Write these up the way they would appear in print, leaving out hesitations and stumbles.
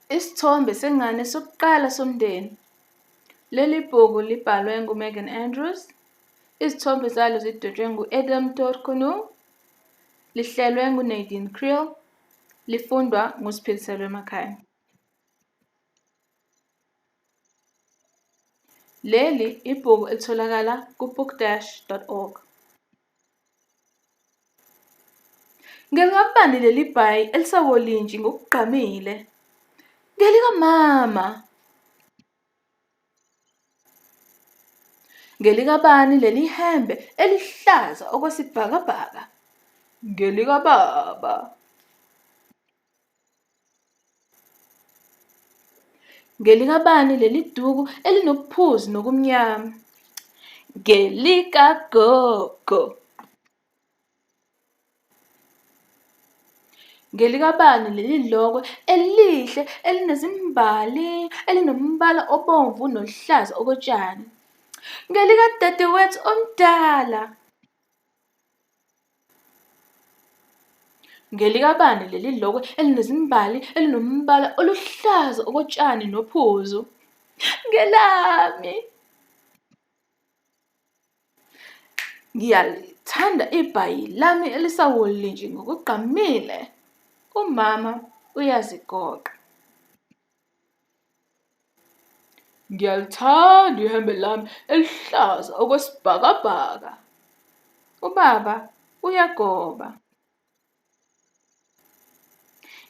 Isithombe sengane sokuqala somndeni. Leli bhuku libhalwe nguMegan Andrews. Izithombe zalo zidwetshwe ngu-Adam Tourcoing. Lihlelwe nguNadine Creel. Lifundwa nguSiphiliselo Makhaya. Leli ibhuku elitholakala ku-bookdash.org. Ngelikabani leli bhayi elisawolintshi ngokugqamile? Ngelikamama. Ngelikabani leli hembe elihlaza okwesibhakabhaka? Ngelikababa. Ngelikabani leli duku elinophuzi nokumnyama? Ngelikagogo. Ngelikabani leli lokwe elihle elinezimbali elinombala obomvu noluhlaza okotshani? Ngelikadadewethu omdala. Ngelikabani leli lokwe elinezimbali elinombala oluhlaza okotshani nophuzu? Ngelami. Ngiyalithanda ibhayi lami elisawolintshi ngokugqamile. Umama uyazigoqa. Ngiyalithanda ihembe lami elihlaza okwesibhakabhaka. Ubaba uyagoba.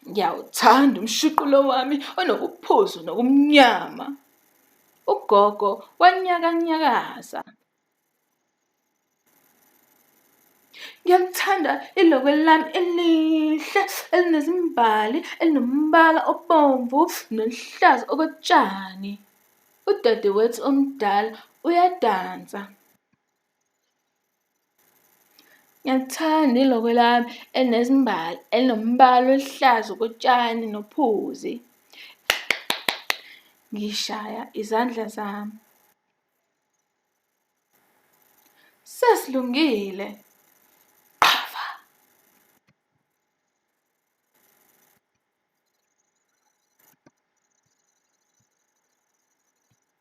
Ngiyawuthanda umshuqulo wami onobuphuzu nokumnyama. Ugogo wanyakanyakaza. Ngiyalithanda ilokwe lami elihle elinezimbali elinombala obomvu noluhlaza okotshani. Udadewethu omdala uyadansa. Ngiyalithanda ilokwe lami elinezimbali elinombala oluhlaza okotshani nophuzi. Ngishaya izandla zami. Sesilungile.